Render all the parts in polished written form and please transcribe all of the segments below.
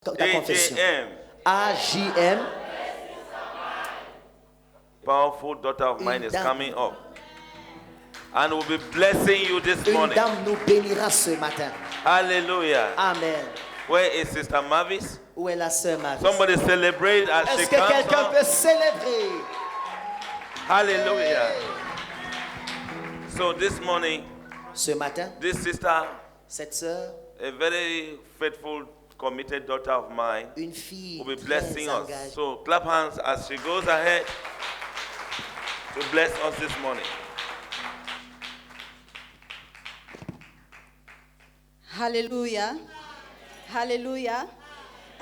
ta confession. AJM, AJM, powerful daughter of mine, is dame. coming up. And will be blessing you this une morning. dame nous bénira ce matin. Hallelujah. Amen. Where is Sister Mavis? Où est la sœur Marie? Somebody celebrate as she Est-ce que comes quelqu'un up. peut célébrer? Hallelujah. So this morning, Ce matin, this sister, cette sœur, a very faithful, committed daughter of mine, une fille will be très blessing us. engagée. So clap hands as she goes ahead to bless us this morning. Hallelujah. Hallelujah.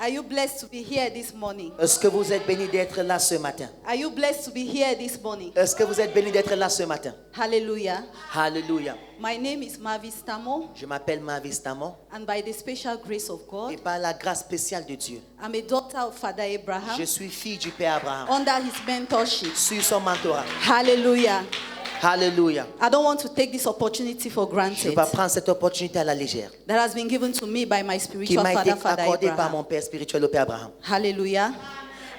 Are you blessed to be here this morning? Est-ce que vous êtes bénis d'être là ce matin? Are you blessed to be here this morning? Est-ce que vous êtes bénis d'être là ce matin? Hallelujah. Alléluia. My name is Mavis Tamo, Je m'appelle Mavis Tamon and by the special grace of et God, par la grâce spéciale de Dieu, I'm a daughter of Father Abraham je suis fille du Père Abraham. under his mentorship. Sur son mentorat. Hallelujah. Alléluia. I don't want to take this opportunity for Je ne granted vais pas prendre cette opportunité à la légère that has been given to me by my qui spiritual m'a été father, Father accordée par Abraham. mon Père spirituel, le Père Abraham. Hallelujah.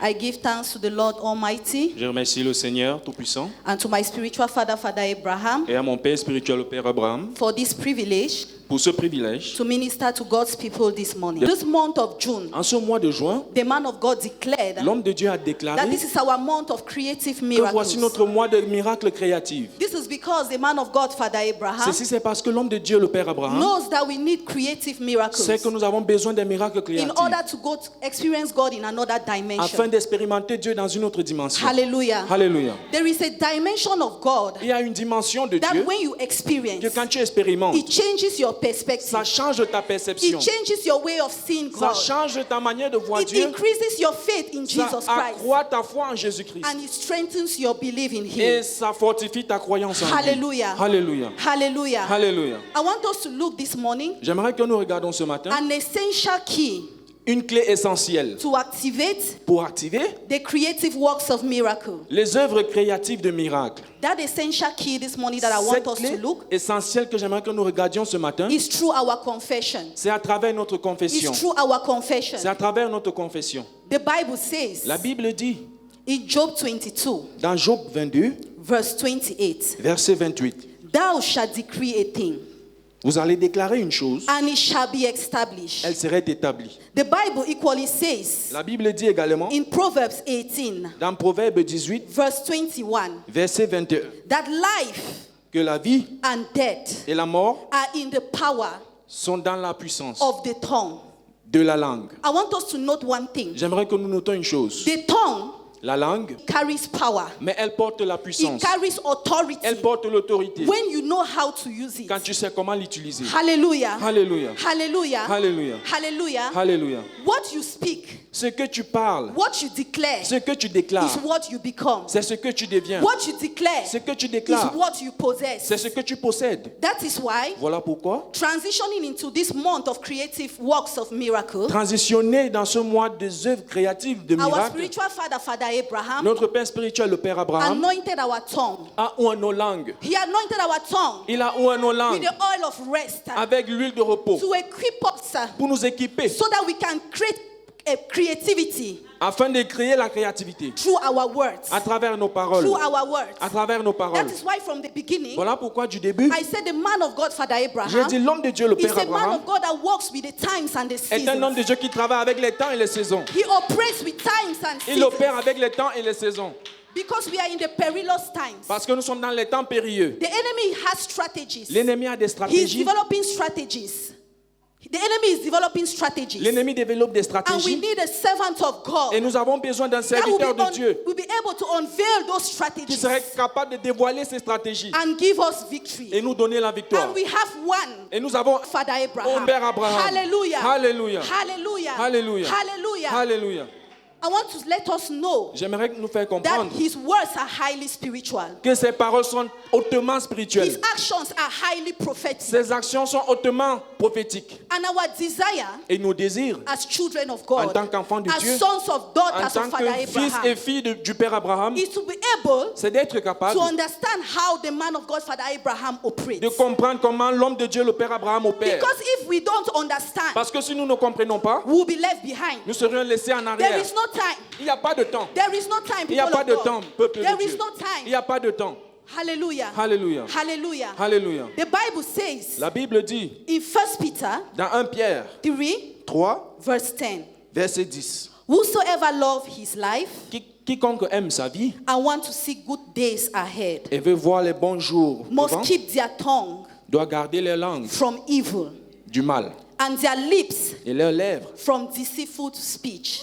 I give thanks to the Lord Almighty Je remercie le Seigneur Tout-Puissant and to my spiritual father, Father Abraham, et à mon Père spirituel, le Père Abraham, for this privilege pour ce privilège. to minister to God's people this morning. This month of June, En ce mois de juin, the man of God declared l'homme de Dieu a that déclaré this is our month of creative que voici miracles. notre mois de miracles créatifs. This is because the man of God, Father Abraham, Ceci, c'est parce que l'homme de Dieu, le Père Abraham, knows that we need creative miracles sait que nous avons besoin des miracles in créatifs order to go to experience God in another dimension. afin d'expérimenter Dieu dans une autre dimension. Hallelujah. Alléluia. There is a dimension of God Il y a une dimension de that Dieu when you experience, que quand tu expérimentes, it changes your ça perspective. change ta perception. It changes your way of seeing Ça God. change ta manière de voir It Dieu. increases your faith in Ça Jesus Christ. accroît ta foi en Jésus-Christ. And it strengthens your belief in Et Him. ça fortifie ta croyance en lui. Hallelujah. Alléluia. Hallelujah. Alléluia. I want us to look this morning J'aimerais que nous regardions ce matin an essential key une clé essentielle to activate pour activer the creative works of miracle. les œuvres créatives de miracles. That essential key this morning that I want Cette us clé to look essentielle que j'aimerais que nous regardions ce matin, is through our confession. c'est à travers notre confession. It's through our confession. C'est à travers notre confession. The Bible says La Bible dit in Job 22, dans Job 22, verse 28, verset 28, thou shalt decree a thing, vous allez déclarer une chose, and it shall be established. elle serait établie. The Bible equally says La Bible dit également in Proverbs 18, dans Proverbe 18, verse 21, verset 21, that life que la vie and death et la mort are in the power sont dans la puissance of the tongue. de la langue. I want us to note one thing. J'aimerais que nous notions une chose. The tongue La langue, carries power. mais elle porte la It puissance. carries authority Elle porte l'autorité when you know how to use it. quand tu sais comment l'utiliser. Hallelujah. Alléluia. Hallelujah. Alléluia. Hallelujah. Alléluia. What you speak, Ce que tu parles, what you declare ce que tu déclares, is what you become. c'est ce que tu deviens. What you declare Ce que tu is déclares, what you possess. c'est ce que tu possèdes. That is why Voilà pourquoi, transitioning into this month of creative works of miracle, transitionner dans ce mois des œuvres créatives de our miracles, spiritual father, Father Abraham, notre Père spirituel, le Père Abraham, anointed our tongue. a oint nos langues. He anointed our tongue Il a oint nos with langues the oil of rest avec l'huile de repos to equip us pour nous équiper so that we can create a creativity afin de créer la créativité through our words. à travers nos paroles. Through our words. À travers nos paroles. That is why from the beginning, Voilà pourquoi du début, I said the man of God, Father j'ai Abraham, dit l'homme de Dieu, le is Père a man Abraham, of God that works with the times and the est un homme seasons. de Dieu qui travaille avec les temps et les saisons. He operates with times and Il opère seasons avec les temps et les saisons. because we are in the perilous times. Parce que nous sommes dans les temps périlleux. The enemy has strategies. L'ennemi a des He's stratégies. developing strategies. The enemy is developing strategies. L'ennemi développe des And we stratégies. need a servant of God Et nous avons besoin d'un that will serviteur de Dieu be able to unveil those qui strategies serait capable de dévoiler ces stratégies and give us victory. et nous donner la victoire. And we have one, Et nous avons Father Abraham. un Père Abraham. Hallelujah. Alléluia. Hallelujah. Alléluia. Hallelujah. Alléluia. I want to let us know J'aimerais nous faire that comprendre his words are highly spiritual. que ses paroles sont hautement His spirituelles. actions are highly prophetic. Ses actions sont hautement prophétiques. And our desire Et nos désirs, as children of en God, tant qu'enfants de as Dieu, sons of en daughters tant of Father que fils et Abraham, filles du Père Abraham, is to be able c'est d'être capable to understand how the man of God, Father Abraham, operates. de comprendre comment l'homme de Dieu, le Père Abraham, opère. Because if we don't understand, Parce que si nous ne comprenons pas, we will be left behind. nous serions laissés en There arrière. is no time. Il n'y a pas de temps. There is no time, Il n'y a people pas of de God. temps, peuple There de is Dieu. no Il time. n'y a pas de temps. Hallelujah. Alléluia. Hallelujah. Alléluia. The Bible says La Bible dit in 1 Peter dans 1 Pierre 3, 3, verse 10, verset 10. whosoever love his life Quiconque aime sa vie and want to see good days ahead et veut voir les bons jours must devant, keep their tongue doit garder les langues from evil du mal and their lips et leurs lèvres from deceitful speech.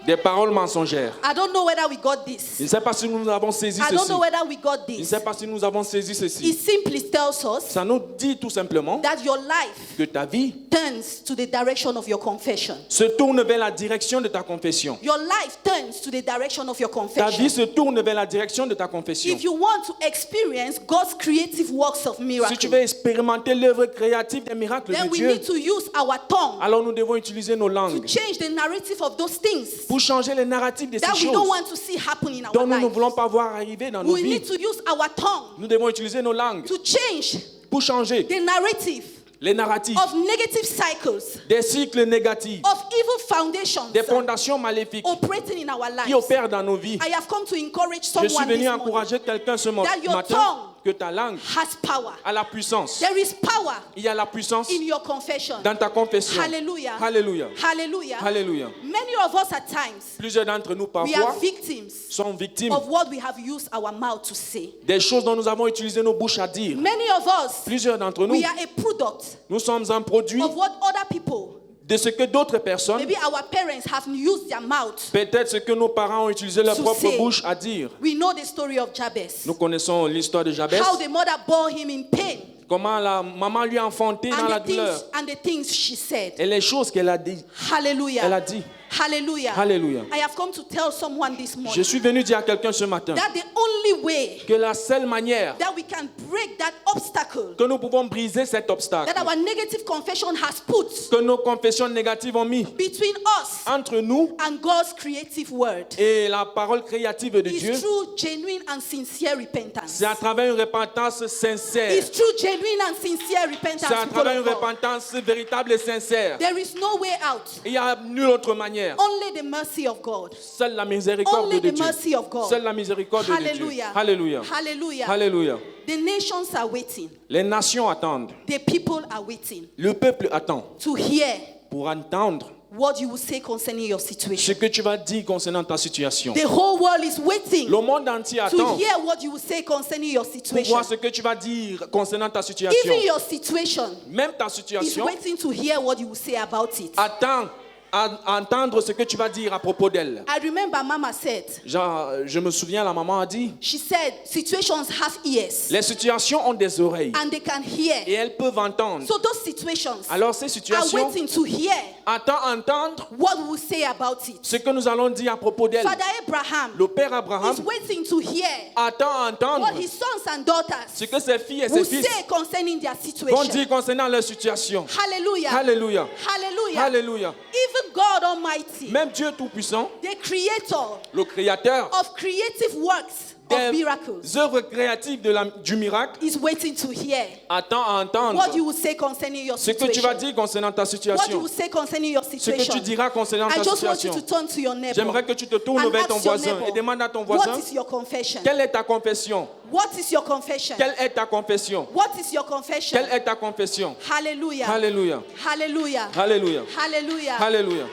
des paroles mensongères. I don't know whether we got Je ne this. sais pas si nous avons saisi I don't ceci. know whether we got Je ne this. sais pas si nous avons saisi ceci. It simply tells us Ça nous dit tout simplement that your life que ta vie turns to the direction of your confession. se tourne vers la direction de ta confession. Your life turns to the direction of your Ta confession. vie se tourne vers la direction de ta confession. If you want to experience God's creative works of Si tu miracles, veux expérimenter l'œuvre créative des miracles then de we Dieu, need to use our tongue alors nous devons utiliser nos to langues change the narrative of those things pour changer les narratifs de ces that we don't choses want to see happen in our dont nous ne life. voulons pas voir arriver dans nos We need vies. to use our tongue Nous devons utiliser nos langues to change pour changer the narrative les narratifs of negative cycles, des cycles négatifs, of evil foundations des fondations maléfiques operating in our qui lives. opèrent dans nos vies. I have come to encourage Je suis someone venu this morning encourager quelqu'un ce that your matin tongue que ta langue has power. a la puissance. There is power Il y a la puissance in your confession. dans ta confession. Hallelujah. Alléluia. Hallelujah. Alléluia. Many of us at times, Plusieurs d'entre nous we parfois are victims sont victimes of what we have used our mouth to say. des choses dont nous avons utilisé nos bouches à dire. Many of us, Plusieurs d'entre nous, we are a product nous sommes un produit of what other people, de ce que d'autres personnes, maybe our parents, have used their mouth. peut-être ce que nos parents ont utilisé leur To propre say. bouche à dire. We know the story of Jabez. Nous connaissons l'histoire de Jabez, How the mother bore him in pain. comment la maman lui a enfanté dans la douleur. And the things she said. Et les choses qu'elle a dit, Hallelujah. elle a dit. Hallelujah. Alléluia. I have come to tell someone this Je morning suis venu dire à quelqu'un ce matin that the only way que la seule manière that we can break that obstacle que nous pouvons briser cet obstacle that our negative confession has put que nos confessions négatives ont mis between us entre nous and God's creative word et la parole créative de Dieu, is through genuine and sincere repentance. c'est à travers une repentance sincère. It's through genuine and sincere repentance. C'est à people travers of une God. repentance véritable et sincère. There is no way out. Il n'y a nulle autre manière. Only the mercy of God. Seule la miséricorde Only de the Dieu. mercy of God. Seule la miséricorde de Dieu. Hallelujah. Alléluia. Hallelujah. Alléluia. The nations are waiting. Les nations attendent. The people are waiting Le peuple attend to hear pour entendre what you will say concerning your ce situation. que tu vas dire concernant ta situation. The whole world is waiting Le monde entier to attend hear what you will say concerning your pour situation. voir ce que tu vas dire concernant ta situation. Even your situation Même ta is situation waiting to hear what you will say about it. attend à entendre ce que tu vas dire à propos d'elle. I remember Mama said, Je me souviens, la maman a dit, she said, situations have ears les situations ont des oreilles and they can hear. et elles peuvent entendre. So those situations Alors ces are situations waiting to hear attendent entendre what we will say about it. ce que nous allons dire à propos d'elle. Father Abraham Le père Abraham is waiting to hear attend entendre what his sons and daughters ce que ses filles et ses will fils say concerning their vont situation. dire concernant leur situation. Hallelujah. Alléluia. Hallelujah. Alléluia. Even God Almighty, Même Dieu Tout-Puissant, the creator le créateur of creative works of miracles, des œuvres créatives du miracle, is waiting to hear attend à entendre what you will say concerning your ce que tu vas situation. dire concernant ta What you situation. will say concerning your Ce que tu situation. diras concernant I ta just want you situation. to turn to your neighbor J'aimerais que tu te tournes and vers ton ask your voisin neighbor, et demande à ton voisin, what is your confession? quelle est ta confession? What is your confession? Quelle est ta confession? What is your confession? Quelle est ta confession? Hallelujah. Alléluia. Hallelujah. Alléluia. Hallelujah. Alléluia.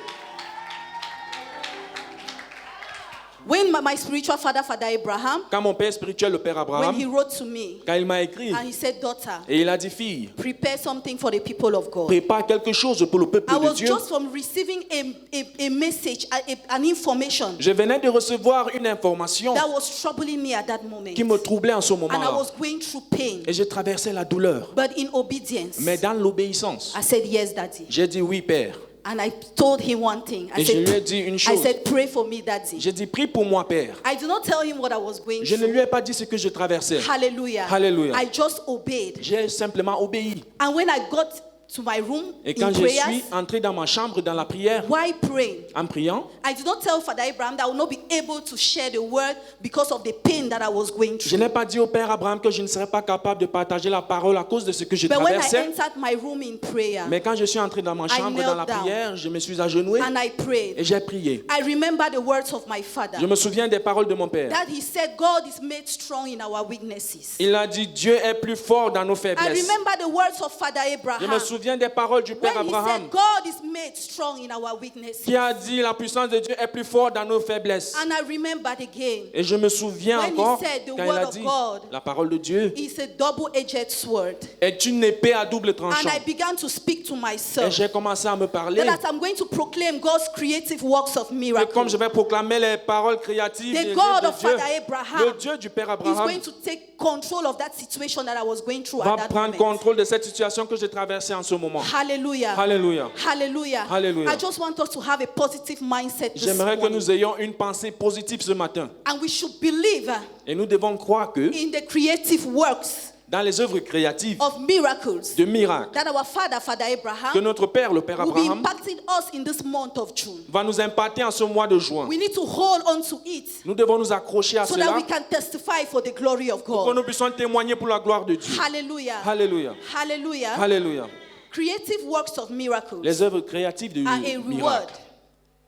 When my spiritual father, Father Abraham, Quand mon père spirituel, le père when Abraham, he wrote to me quand il m'a écrit and he said, daughter, et il a dit, fille, prepare something for the people of God. prépare quelque chose pour le peuple I de was Dieu. just from receiving a message, an information Je venais de recevoir une information that was troubling me at that moment. qui me troublait en ce And I moment-là. was going through pain. Et j'ai traversé la douleur. But in obedience, Mais dans l'obéissance, I said, yes, daddy. j'ai dit oui, père. And I told him one thing. Et je lui ai dit une I chose. said, pray for me, Daddy. J'ai dit, prie pour moi, Père. I did not tell him what I was going Je ne through. lui ai pas dit ce que je traversais. Hallelujah. Hallelujah. I just obeyed. J'ai simplement obéi. And when I got to my room Et in quand je prayers, suis entré dans ma chambre, dans la prière, while praying, en priant, I did not tell Father Abraham that I would not be able to share the word because of the pain that I was going je through. n'ai pas dit au Père Abraham que je ne serais pas capable de partager la parole à cause de ce que je But when I traversais. entered my room in prayer Mais quand je suis entré dans ma chambre, knelt dans la down. prière, je me suis agenouillé and I et prayed, j'ai prié. I remember the words of my father. Je me souviens des paroles de mon Père. That he said, God is made strong in our weaknesses. Il a dit, Dieu est plus fort dans nos I faiblesses. remember the words of Father Je Abraham. me souviens des paroles du Père When he Abraham said, God is made strong in our weaknesses. qui a dit, la puissance de Dieu est plus forte dans nos faiblesses. And I remembered again, Et je me souviens When he encore said the quand il word a of dit, God la parole de Dieu it's a double-edged sword. est une épée à double And tranchant. I began to speak to Et myself j'ai commencé à me parler. that as I'm going to proclaim God's creative works of Et miracles, comme je vais proclamer les paroles créatives the des God de of Dieu, Father Abraham le Dieu du Père is Abraham going to take control of that situation that I was going through va at that prendre moment. contrôle de cette situation que j'ai traversée en ce moment. Hallelujah. Alléluia. Hallelujah. Hallelujah. I just want us to have a positive mindset this J'aimerais que morning. nous ayons une pensée positive ce matin. And we should believe Et nous devons croire que in the creative works dans les œuvres créatives of miracles de miracles, that our Father que Abraham, notre Père, le Père will be Abraham, impacting us in this month of June. va nous impacter en ce mois de juin. We need to hold on to it Nous devons nous accrocher à so that cela we can testify for the glory of pour que God. nous puissions témoigner pour la gloire de Dieu. Hallelujah. Alléluia. Hallelujah. Alléluia. Creative works of miracles Les œuvres créatives de are a reward miracles.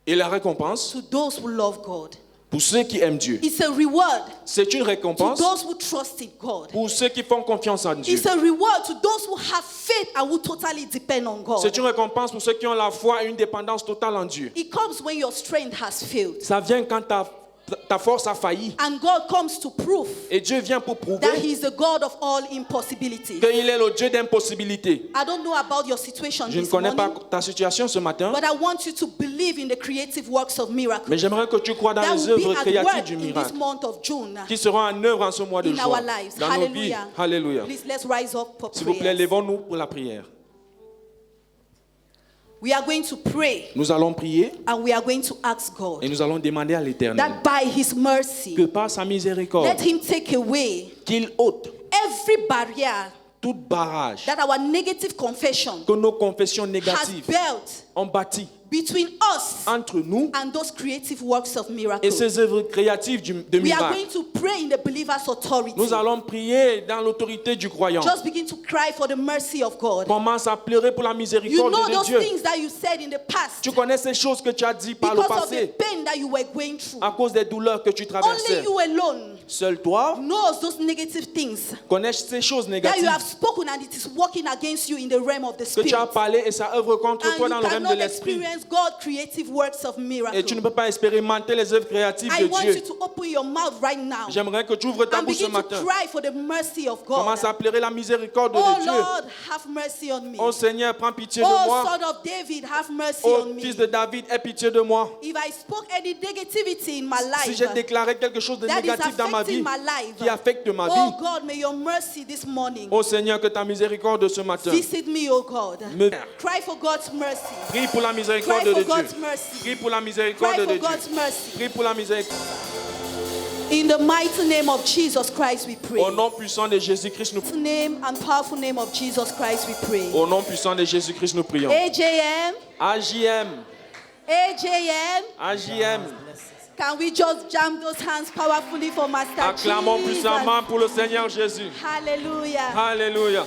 Et la récompense to those who love God. pour ceux qui aiment Dieu. It's a reward C'est une to récompense those who trust in God. pour ceux qui font confiance en Dieu. It's a reward to those who have faith and who totally depend on God. C'est une récompense pour ceux qui ont la foi et une dépendance totale en Dieu. It comes when your strength has failed. Ça vient quand ta force a failli. And God comes to prove Et Dieu vient pour that prouver He is the God of all impossibilities. qu'il est le Dieu d'impossibilité. I don't know about your situation Je ne this connais morning, pas ta situation ce matin, but I want you to believe in the creative works of miracles mais j'aimerais que tu crois dans that les will be œuvres at créatives work du in this miracle month of June qui seront en œuvre en ce mois de in our juin lives. dans nos vies. Hallelujah. Alléluia. Please, let's rise up for S'il vous plaît, prayer. levons-nous pour la prière. We are going to pray Nous allons prier and we are going to ask God et nous allons demander à l'Éternel that by His mercy, que par sa miséricorde, let Him take away qu'il ôte every barrier toute barrage that our negative confession que nos confessions has négatives built ont bâti between us entre nous and those creative works of et miracles. ces œuvres créatives de We are miracle. going to pray in the believer's authority. Nous allons prier dans l'autorité du croyant. Just begin to cry for the mercy of God. Commence à pleurer pour la You miséricorde know de those Dieu. things that you said in the past Tu connais ces choses que tu as dit par le because of the passé pain that you were going through. à cause des douleurs que tu Only traversais. you alone Seul toi knows those negative things connais ces choses that you négatives have spoken and it is working against you in the realm of the que tu as spirit. parlé et ça œuvre contre And toi you dans le règne de cannot l'esprit. experience God's creative works of Et tu ne miracles. peux pas expérimenter les œuvres créatives I de want you Dieu. to open your mouth right now J'aimerais que tu ouvres ta and bouche ce begin to matin. cry for the mercy of God. Commence à pleurer la miséricorde Oh de Dieu. Lord, have mercy on me. Oh Seigneur, prends pitié de Oh moi. Son of David, have mercy Oh on Fils me. de David, aie pitié de moi. If I spoke any negativity in my Si life j'ai déclaré quelque chose de that is négatif dans ma vie, affecting my life, qui affecte ma oh vie, God, may your mercy this morning oh Seigneur, que ta miséricorde ce matin visit me, oh God. me Cry for God's mercy. prie pour la Cry miséricorde for de God's Dieu. mercy. Prie pour la Cry miséricorde for de Dieu. God's mercy. Prie pour la miséricorde. In the mighty name of Jesus Christ we pray. Au nom puissant de Jésus-Christ, nous prions. Name and powerful name of Jesus Christ we pray. Au nom puissant de Jésus-Christ, nous prions. AJM, AJM, AJM, AJM. can we just jam those hands powerfully for Master Acclamons Jesus? puissamment pour le Seigneur Jésus. Hallelujah. Alléluia.